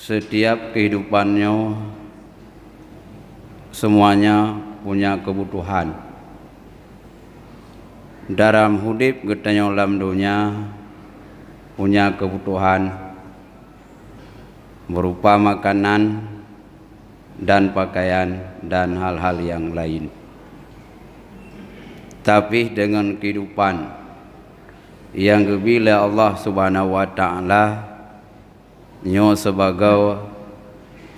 setiap kehidupannya semuanya punya kebutuhan. Dalam hidup getanya dalam dunia punya kebutuhan berupa makanan dan pakaian dan hal-hal yang lain. Tapi dengan kehidupan yang bila Allah Subhanahu wa taala nyo sebagai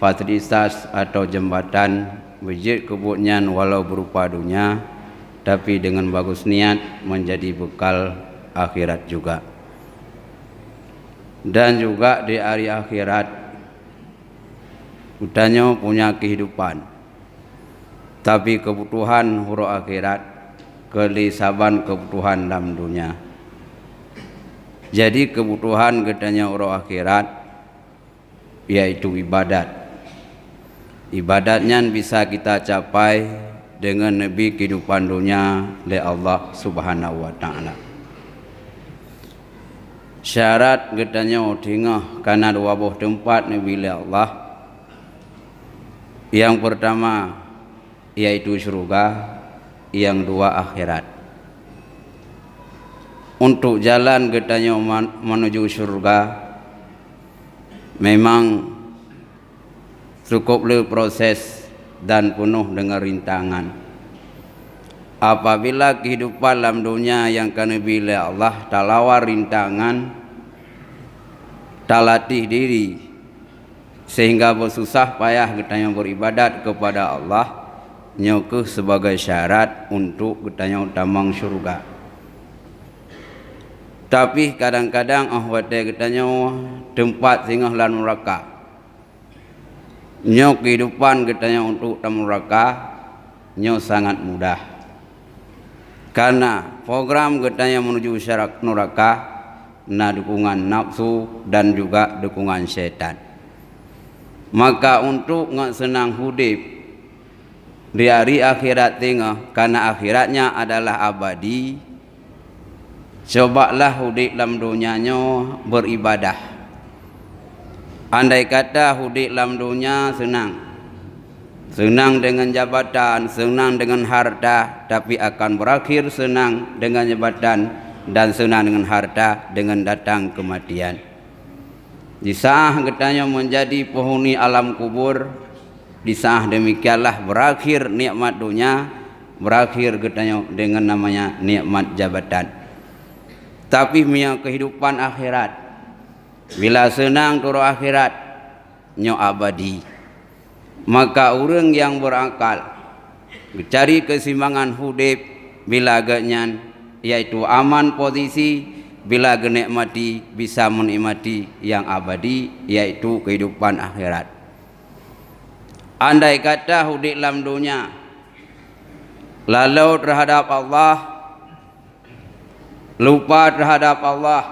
fasilitas atau jembatan wujud kebunyan walau berupa dunia, tapi dengan bagus niat menjadi bekal akhirat juga. Dan juga di hari akhirat utanyo punya kehidupan, tapi kebutuhan huru akhirat kelisaban kebutuhan dalam dunia. Jadi kebutuhan gedanya huru akhirat yaitu ibadat. Ibadatnya bisa kita capai dengan lebih kehidupan dunia oleh Allah Subhanahu wa taala. Syarat gedanya tinggal karena dua buah tempat Nabi Allah. Yang pertama yaitu surga, yang dua akhirat. Untuk jalan gedanya menuju surga memang cukup le proses dan penuh dengan rintangan. Apabila kehidupan dalam dunia yang kena bila Allah talawar rintangan, talatih diri sehingga bersusah payah kita beribadat kepada Allah, nyokuh sebagai syarat untuk kita tamang surga. Tapi kadang-kadang wate kita tempat singgah lan neraka. Nyo kehidupan kita untuk tamu neraka nyo sangat mudah. Karena program kita menuju syarat neraka na dukungan nafsu dan juga dukungan setan. Maka untuk nggak senang hidup di hari akhirat tengah, karena akhiratnya adalah abadi, cobalah hidup dalam dunianya beribadah. Andai kata hidup dalam dunia senang dengan jabatan, senang dengan harta, tapi akan berakhir senang dengan jabatan dan senang dengan harta dengan datang kematian. Di saat katanya menjadi penghuni alam kubur, di saat demikianlah berakhir nikmat dunia, berakhir katanya dengan namanya nikmat jabatan. Tapi punya kehidupan akhirat, bila senang turu akhirat nyo abadi. Maka orang yang berakal mencari keseimbangan hidup bila ganyan, yaitu aman posisi, bila genikmati bisa menikmati yang abadi, yaitu kehidupan akhirat. Andai kata hidup dalam dunia lalu terhadap Allah, lupa terhadap Allah,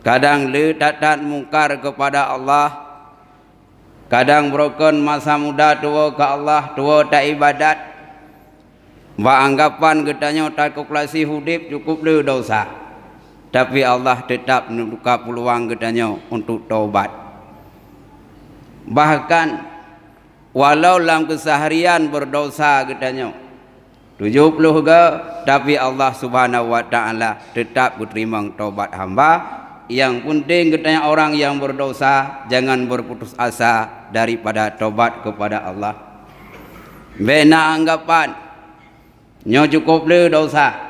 kadang letak mungkar kepada Allah, kadang broken masa muda tua ke Allah, tua tak ibadat, beranggapan katanya tak kalkulasi hidup cukup le dosa. Tapi Allah tetap membuka peluang katanya untuk taubat. Bahkan walau dalam keseharian berdosa katanya 70 ke, tapi Allah Subhanahu wa taala tetap berterima taubat hamba. Yang penting katanya orang yang berdosa jangan berputus asa daripada taubat kepada Allah. Bena anggapan nyo cukup le dosa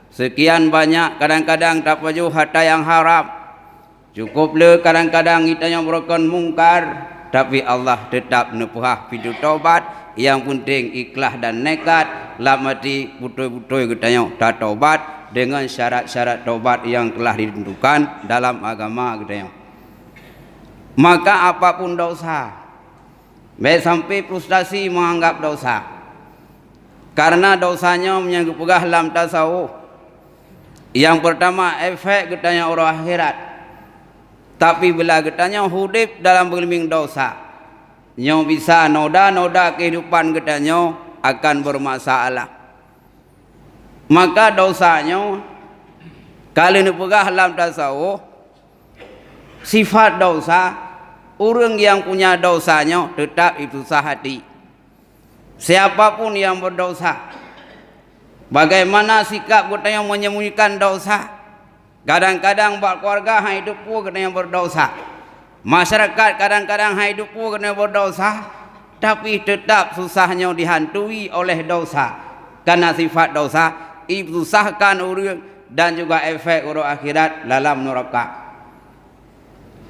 sekian banyak, kadang-kadang tak paju harta yang haram, cukup le kadang-kadang kita yang berlakukan mungkar, tapi Allah tetap nepuhah pintu taubat. Yang penting ikhlas dan nekat lah mati betul-betul katanya tak taubat dengan syarat-syarat taubat yang telah ditentukan dalam agama katanya. Maka apapun dosa, baik sampai frustasi menganggap dosa, karena dosanya menyangkut pegah dalam tasawuf. Yang pertama efek katanya orang akhirat. Tapi bila katanya hidup dalam berlimbing dosa, nyo bisa noda-noda kehidupan katanya akan bermasalah. Maka dosanya kalau dipegah dalam tasawuf, sifat dosa orang yang punya dosanya tetap itu susah hati. Siapapun yang berdosa, bagaimana sikap kita yang menyembunyikan dosa. Kadang-kadang buat keluarga hidup pun kena yang berdosa. Masyarakat kadang-kadang hidup pun kena berdosa. Tapi tetap susahnya dihantui oleh dosa. Karena sifat dosa itu susahkan orang dan juga efek orang akhirat dalam neraka.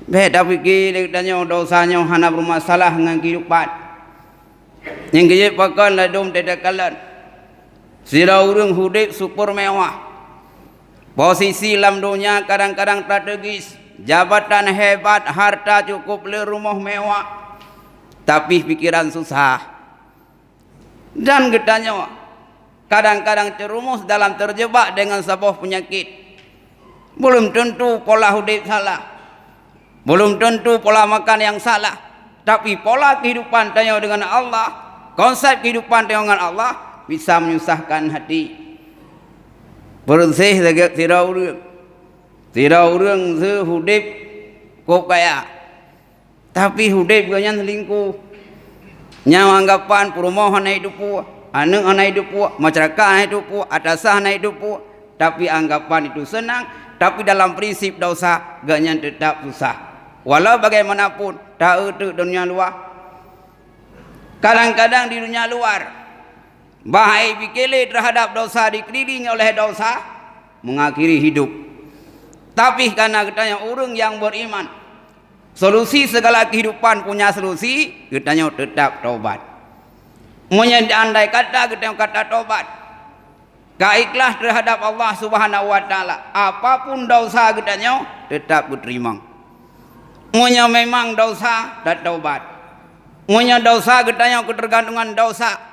Tapi kita dosanya hanya bermasalah dengan kehidupan. Yang kita pakai ladum tidak kalan. Sila orang hidup super mewah. Posisi dalam dunia kadang-kadang strategis, jabatan hebat, harta cukup, rumah mewah, tapi pikiran susah. Dan getanya kadang-kadang terumus dalam terjebak dengan sebuah penyakit. Belum tentu pola hidup salah, belum tentu pola makan yang salah, tapi pola kehidupan tanya dengan Allah, konsep kehidupan tanya dengan Allah bisa menyusahkan hati. Bersih saja tidak orang sehudip kok kaya, tapi hudip ganyan selingkuh. Nyawa anggapan perumahan hidup puak, anak hidup puak, masyarakat hidup puak, atasan hidup puak, tapi anggapan itu senang, tapi dalam prinsip dosa ganyan tetap susah. Walau bagaimanapun tak ada dunia luar. Kadang-kadang di dunia luar bahaya fikir terhadap dosa, dikelilingi oleh dosa, mengakhiri hidup. Tapi karena katanya orang yang beriman, solusi segala kehidupan punya solusi, katanya tetap taubat. Andai kata katanya kata taubat, keikhlas terhadap Allah Subhanahu Wa Taala, apapun dosa katanya tetap diterima. Memang dosa dan taubat. Dosa katanya ketergantungan dosa.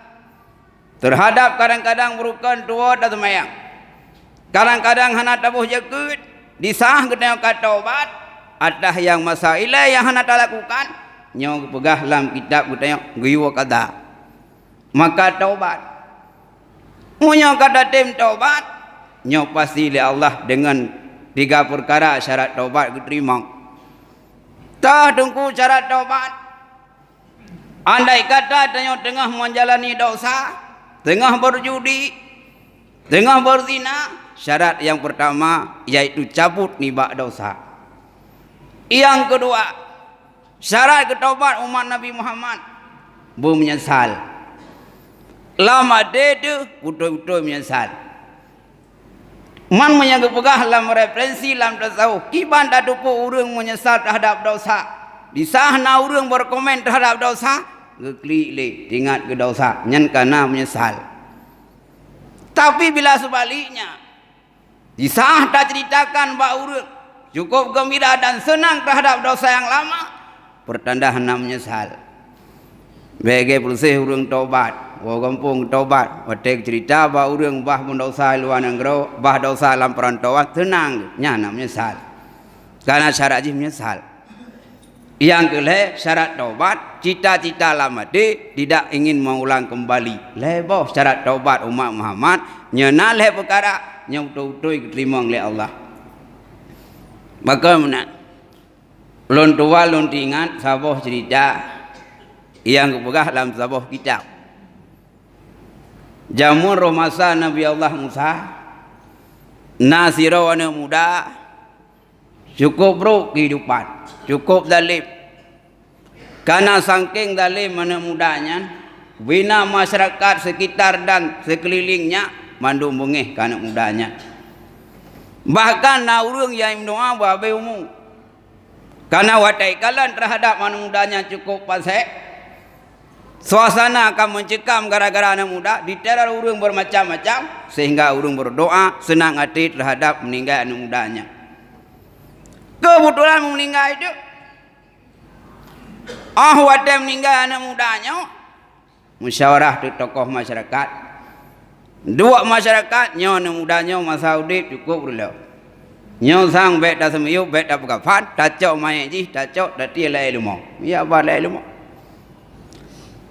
Terhadap kadang-kadang merupakan tua dan semayang. Kadang-kadang hana tabuh jakut, disah kena kata taubat, ada yang masalah yang hana tak lakukan, nyo pegah dalam kitab kata guyuwa kata. Maka taubat. Munyo kata tim taubat, nyo pasti oleh Allah dengan 3 perkara syarat taubat diterima. Tak tunggu syarat taubat. Andai kata tanya tengah menjalani dosa, tengah berjudi, tengah berzina, syarat yang pertama yaitu cabut nibak dosa. Yang kedua, syarat ketaubat umat Nabi Muhammad menyesal. Lama dia betul-betul menyesal. Man menjaga pegah dalam referensi dalam tasawuf. Kiban tak dupu orang menyesal terhadap dosa. Di sana orang berkomen terhadap dosa, geklik ingat ke dosa nyan karena menyesal. Tapi bila sebaliknya disah tak ceritakan bahawa orang cukup gembira dan senang terhadap dosa yang lama, pertanda hendak menyesal. Bagi bersih orang taubat, orang kampung taubat, watek cerita bahawa orang bah mendosa luar negeri, bah dosa dalam perantauan, tenang nyana menyesal. Karena syarat je menyesal. Yang kedua syarat taubat, cita-cita lama dia tidak ingin mengulang kembali. Lebih syarat taubat umat Muhammad nyana leh perkara yang betul-betul diterima oleh Allah. Maka mana lon tua lon ingat sabuh cerita yang kepegah dalam sabuh kitab. Jamun romasa Nabi Allah Musa, Nasiro anak muda, cukup bro kehidupan, cukup dalim. Karena saking dalim anak mudanya, bina masyarakat sekitar dan sekelilingnya mandu mengeh anak mudanya. Bahkan na urang yang doa babe umum. Karena watai kalan terhadap anak mudanya cukup pasek. Suasana akan mencekam gara-gara anak muda, diteror urang bermacam-macam sehingga urang berdoa senang hati terhadap meninggal anak mudanya. Kebetulan meninggal itu wadah meninggal anak mudanya, musyawarah tu tokoh masyarakat, dua masyarakat nyo anak mudanya masa udip cukup dulu, nyo sang bet dah semuyuk bet dah pegafan, tacok mayat ji tacok dah tiada ilmu, ya apa ilmu.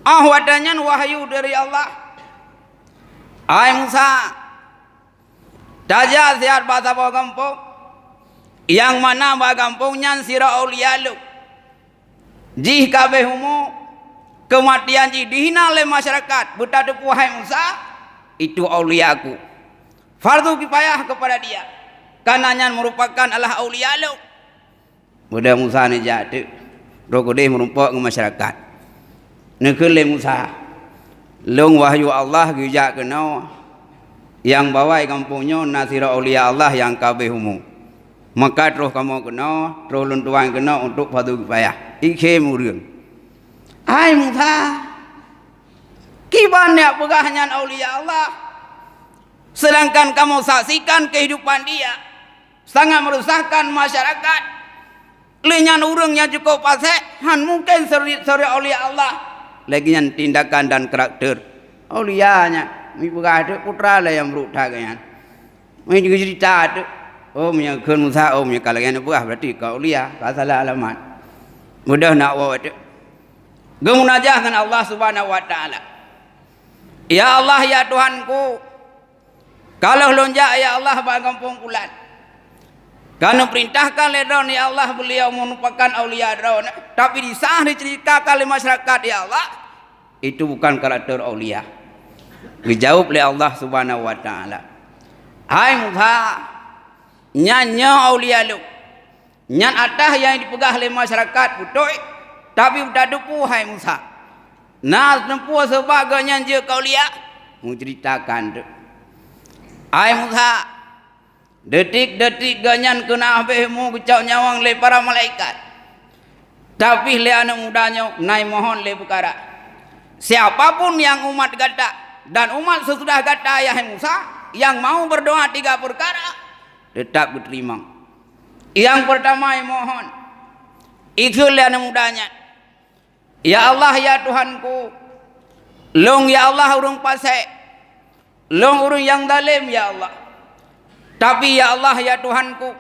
Wadahnya wahyu dari Allah. Hai Musa, Daja sihat bahasa bawa kampung, yang mana bawa kampungnya sirah aulia lu. Jih kabeh humu kematian jih dihina oleh masyarakat. Betadu wahai Musa, itu auliaku. Fardu kifayah kepada dia. Karenanya merupakan Allah aulia lu. Mudah Musa ni jatuh. Rokodeh merumpak ke masyarakat. Nekele Musa. Long wahyu Allah gijak kena. Yang bawai kampungnya nasira aulia Allah yang kabeh humu. Maka terus kamu kena, terus luntuan kena untuk fardu kifayah. Ikhe murung. Hai Musa. Kibannya pegahnya aulia Allah. Sedangkan kamu saksikan kehidupan dia. Sangat merusakkan masyarakat. Lenyan urang yang cukup pasek. Han mungkin suri aulia Allah. Lagi yang tindakan dan karakter. Aulianya. Mi pegah itu putra lah yang berutakan. Mi juga cerita itu. Oh menyakun Musa. Oh menyakal yang pegah. Berarti kau aulia. Kau salah alamat. Mudah nak bawa itu. Gemunajah dengan Allah subhanahu wa ta'ala. Ya Allah ya Tuhanku. Kalau lonjak ya Allah bagampung kulat. Karena perintahkan ledon ya Allah beliau merupakan aulia daun. Tapi disah diceritakan oleh masyarakat ya Allah. Itu bukan karakter aulia. Dijawab oleh Allah subhanahu wa ta'ala. Hai Musa. Nyanya aulia lu. Nyan atah yang dipegah oleh masyarakat betul. Tapi udah dupu hai Musa. Nas nempu sebagainya je kau lihat. Menceritakan tu. Hai Musa. Detik-detik ganyan kena habismu kecau nyawang le para malaikat. Tapi le anak mudanya naik mohon le perkara. Siapapun yang umat kata dan umat sesudah kata ya Musa yang mau berdoa 3 perkara tetap diterima. Yang pertama yang mohon itu le anak mudanya. Ya Allah ya Tuhanku. Long ya Allah urung pasai. Long urung yang dalim ya Allah. Tapi ya Allah ya Tuhanku,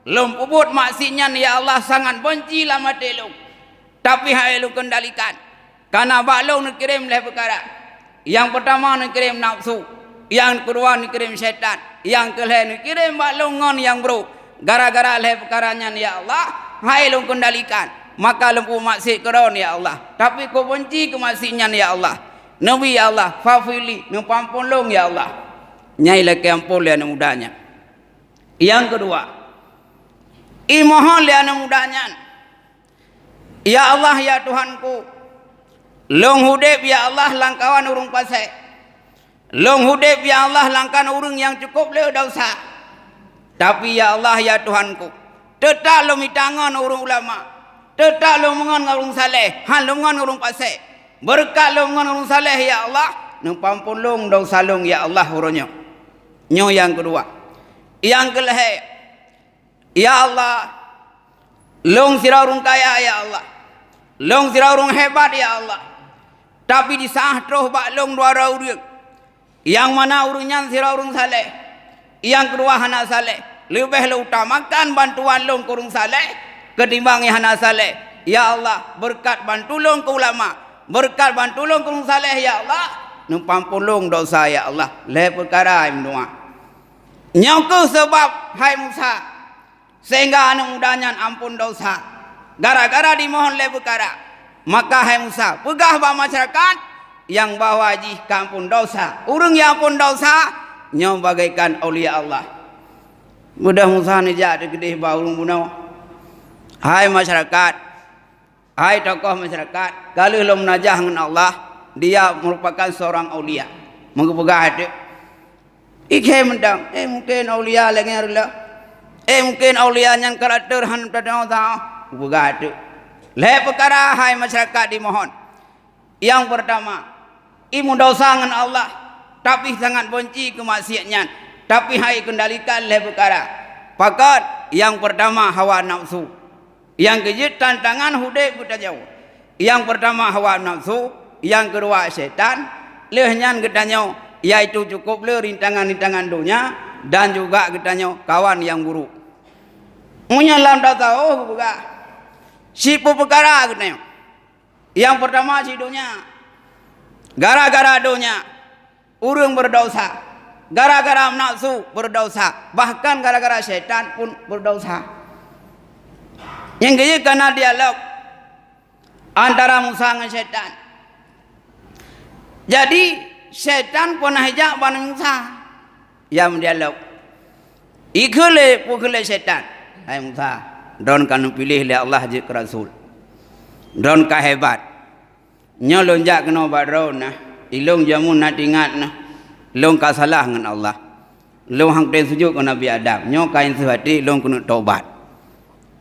lom puput maksinya ya Allah sangat benci lah mati lu. Tapi hai lu kendalikan. Karena bak lu nak kirim leh perkara. Yang pertama nak kirim nafsu. Yang kedua nak kirim syaitan. Yang kelih nak kirim bak lu ngon yang bro. Gara-gara leh perkaranya ya Allah, hai lu kendalikan. Maka lempu maksud keron ya Allah. Tapi kau benci kemaksinya ya Allah. Nabi ya Allah, fafili, numpampun long ya Allah. Nyai lagi ampun ya mudanya. Yang kedua, imohon li anak mudanya. Ya Allah ya Tuhanku. Long hudib ya Allah langkawan urung pasai. Long hudib ya Allah langkawan urung yang cukup le dosa. Tapi ya Allah ya Tuhanku. Tetap lo mitangan urung ulama. Tetap lo mengon urung saleh. Han lo mengon urung pasai. Berkat lo mengon urung saleh ya Allah. Numpampun long dosa long ya Allah urunnya. Nyo yang kedua. Yang kelih ya Allah long sirah urung kaya ya Allah long sirah urung hebat ya Allah tapi disah terus bak long 2 urung yang mana urungnya sirah urung saleh yang kedua hana saleh lebih le utamakan bantuan long ke urung saleh ketimbang yang hana saleh ya Allah berkat bantu long ke ulama berkat bantu long ke urung saleh ya Allah numpampun long dosa ya Allah le perkara imdua. Nyongku sebab hai Musa sehingga anak mudanya ampun dosa gara-gara dimohon le perkara maka hai Musa pegah ba masyarakat yang bawa haji kampun dosa urang yang ampun dosa nyong bagaikan aulia Allah. Mudah Musa ni jadi gede ba urang punau. Hai masyarakat, hai tokoh masyarakat, kalau lo menajah dengan Allah dia merupakan seorang aulia. Mengepegah hati Ikhe mendang, mungkin aulia lagi arula, mungkin aulia yang karakter han pada Allah, begitu. Leh perkara hai masyarakat dimohon. Yang pertama, imu dosa dengan Allah, tapi sangat benci kemaksiatan, tapi hai kendalikan leh perkara. Pakat yang pertama hawa nafsu, yang kedua tantangan hudib kita jauh. Yang pertama hawa nafsu, yang kedua syaitan, lehnya kita jauh. Yaitu cukup le rintangan-rintangan dunia dan juga katanya kawan yang buruk. Menyalam dah tahu buka. Sipu perkara katanya. Yang pertama si dunia. Gara-gara dunia urang berdosa. Gara-gara nafsu berdosa. Bahkan gara-gara syaitan pun berdosa. Yang kedua karena dialog. antara Musa dengan syaitan. Jadi syaitan pun ajak Bani Musa yang dialog. Ikhle pukhle syaitan. Hai Musa, don kan pilih oleh Allah je ke Rasul. Don ka hebat. Nyo lonjak kena badro nah. Ilung jamun nak ingat nah. Long ka salah dengan Allah. Long hang ten sujud ke Nabi Adam. Nyo kain sehati long kena taubat.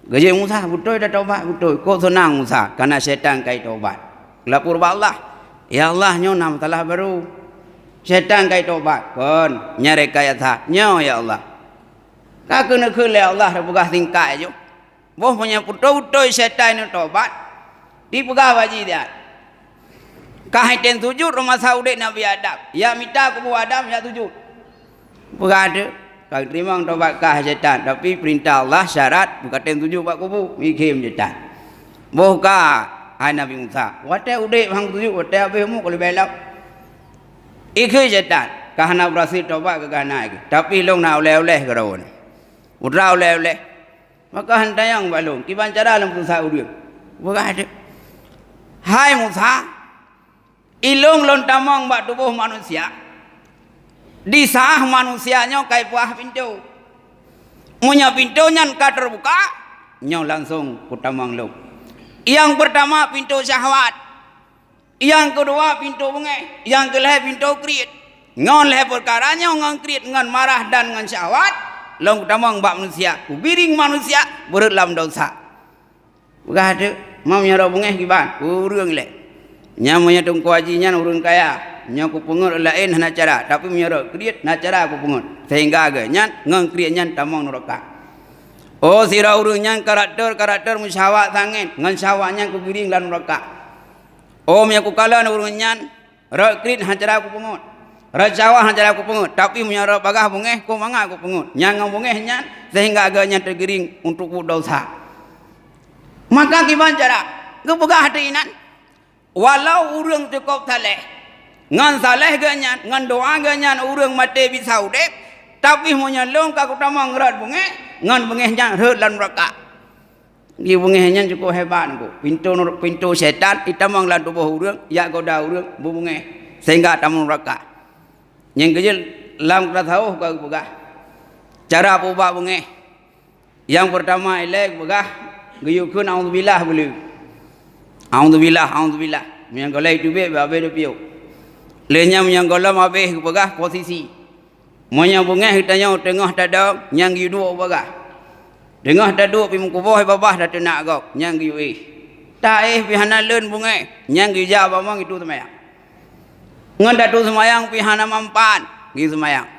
Gaje Musa betul dah taubat betul. Kok senang Musa karena syaitan kai taubat. Lapor ba Allah. Ya Allah nyo nam salah baru. Syaitan kai taubat. Kon nyare kaya tha. Nyo ya Allah. Ka kena khule Allah dah pegah tingkai jo. Boh punya betul-betul syaitan ni taubat. Di pegah baji dia. Kahai ten sujud rumah saudek Nabi Adam. Ya minta kubu Adam ya sujud. Pegah ada. Kau terima taubat kah syaitan. Tapi perintah Allah syarat bukan ten sujud buat kubu. Mikim syaitan. Boh kah hai Nabi Musa. Watai udek hang sujud. Watai habis mu kalau belak. Ikut syaitan. Kahana berhasil taubat ke kahana lagi. Tapi long nak oleh-oleh ke rawan. Udra oleh-oleh. Maka hentai yang balong. Kiban cara dalam Musa udah. Bukan ada. Hai Musa. Ilung lontamong bak tubuh manusia. Di sah manusianya kai puah pintu. Munya pintu nyan ka terbuka. Nyo langsung kutamang long. Yang pertama pintu syahwat. Yang kedua pintu bungai. Yang kelih pintu kriit. Ngon leh perkaranya ngon kriit ngon marah dan ngon syahwat. Long kutamang bak manusia. Kubiring manusia berdalam dosa. Bukan ada. Mau nyara bungai kiban. Urung leh. Nya punya tungku hajinya urun kaya. Nya ku pungut lain hana cara. Tapi menyerok kriit na cara ku pungut. Sehingga agak nyan ngang kriit nyan tamang neraka. Oh sira urun nyan karakter musyawat sangen. Ngan syawat nyan ku giring lan neraka. Oh nya ku kala urun nyan rok kriit hana cara ku pungut. Rok syawat hana cara ku pungut. Tapi menyerok bagah bungeh ku mangga ku pungut. Nyan ngang bungeh nyan sehingga agak nyan tergiring untuk ku dosa. Maka gimana cara? Ku begah hatinan. Walau urang cukup saleh, ngan saleh ganyan, ngan doa ganyan urang mati bisa udep, tapi monya long ka utama ngerat bunge, ngan bungehnya herd lan neraka. Di bungehnya cukup hebat ku. Pintu setan itamang lan tubuh urang, ya goda urang bunge sehingga tamang neraka. Yang kecil lam kita tahu ka begah. Cara pubak bunge. Yang pertama elek begah, guyukun auzubillah boleh. Alhamdulillah. Menyangkolai tu be babe do piu. Lenya menyangkola mabe pegah posisi. Monya bungeh hitanya tengah dada nyang yu dua pegah. Tengah dada pi mukuboh babah dah tenak gok nyang yu Ta pihana leun bungeh nyang yu ja bamang itu semayang. Ngan datu semayang pihana mampan gi semayang.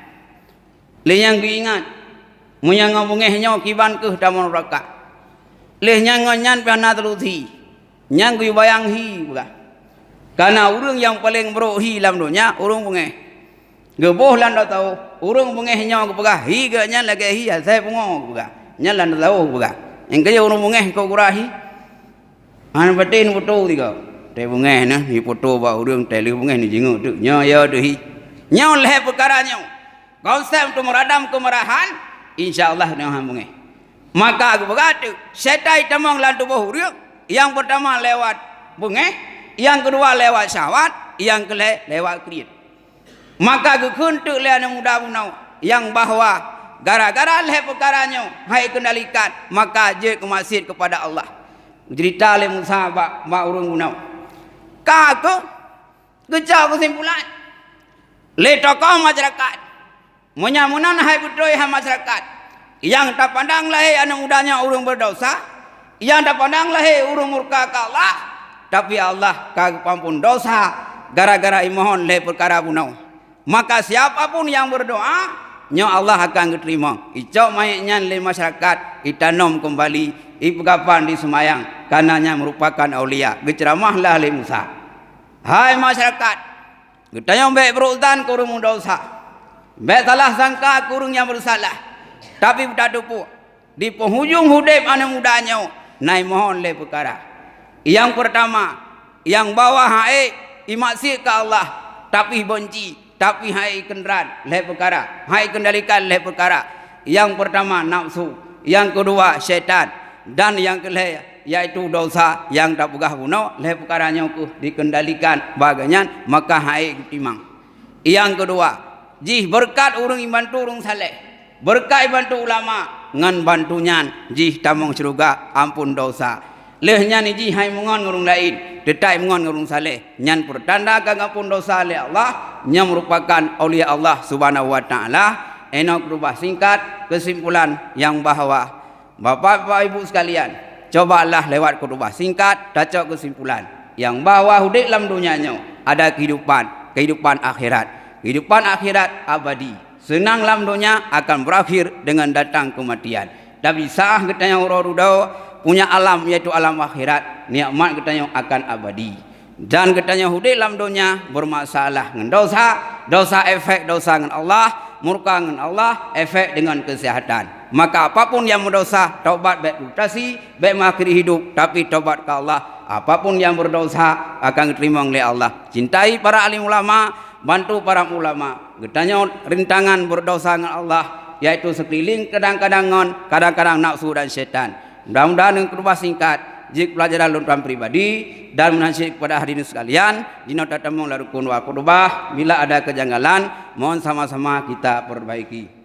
Lenyang yu ingat. Monya ngabungeh nyo kiban ke tamon neraka. Lenyang ngan pihana telusi. Nyang gue bayang hi bukan. Karena urang yang paling berohi dalam dunia urang bungeh. Geboh lan dah tahu. Urang bungeh nya ke pegah hi ge nya lagi hi saya pungo bukan. Nya lan dah tahu bukan. Yang kerja urang bungeh kau kurahi. An batin foto tiga. Te bungeh nah hi foto ba urang tele bungeh ni jingo tu. Nya ya tu hi. Nya leh perkara nya. Konsep tu meradam kemarahan insyaallah nya bungeh. Maka aku berkata syaitan tamang lan tubuh urang. Yang pertama lewat bungeh, yang kedua lewat syahwat, yang kelih lewat kriit. Maka gekuntuk le anak muda punau yang bahwa gara-gara leh perkaranya hai kendalikan maka je ke masjid kepada Allah. Cerita le Musa ba urang punau. Ka ke gejau kesimpulan. Le tokoh masyarakat. Menyamunan hai betul hai masyarakat. Yang tak pandang lahir anak mudanya urang berdosa. Yang tak pandang lahir urung murka ke Allah. Tapi Allah kagak pampun dosa. Gara-gara imohon le perkara punau. Maka siapapun yang berdoa. Nyo Allah akan diterima. Icok mayatnya le masyarakat. Itanam kembali. Ipegapan di semayang. Karenanya merupakan aulia. Geceramahlah le Musa. Hai masyarakat. Getanya baik berurusan kurung dosa. Baik salah sangka kurung yang bersalah. Tapi tak dupu. Di penghujung hudib anak mudanya. Nai mohon le perkara. Yang pertama, yang bawah hai imaksi ke Allah, tapi benci, tapi hai kenderan le perkara, hai kendalikan le perkara. Yang pertama nafsu, yang kedua syaitan, dan yang yaitu dosa yang tak pegah guna leh perkaranya ku dikendalikan bagainya maka hai timang. Yang kedua, jih berkat urang bantu urang saleh, berkat bantu ulama ngan bantunyan jih tamong surga ampun dosa. Lehnya ni jih hai mungon urang lain, detai mungon urang saleh, nyan pertanda kang ampun dosa oleh Allah, nya merupakan aulia Allah Subhanahu wa taala. Enok rubah singkat kesimpulan yang bahwa Bapak Ibu sekalian, cobalah lewat kurubah singkat dacok kesimpulan yang bahwa hidup dalam dunianya ada kehidupan akhirat. Kehidupan akhirat abadi. Senang dalam dunia akan berakhir dengan datang kematian. Tapi sah katanya orang punya alam yaitu alam akhirat, nikmat katanya akan abadi. Dan katanya hidup dalam dunia bermasalah dengan dosa efek dosa dengan Allah, murka dengan Allah, efek dengan kesehatan. Maka apapun yang berdosa, taubat baik mutasi, baik mengakhiri hidup, tapi taubat ke Allah. Apapun yang berdosa akan diterima oleh Allah. Cintai para alim ulama, bantu para ulama. Getanya rintangan berdosa dengan Allah, yaitu sekeliling kadang-kadang nafsu dan syaitan. Mudah-mudahan dengan kurubah singkat, jika pelajaran lunturan pribadi dan menasihati kepada hadirin sekalian, jika tak temu larukun wa kurubah, bila ada kejanggalan, mohon sama-sama kita perbaiki.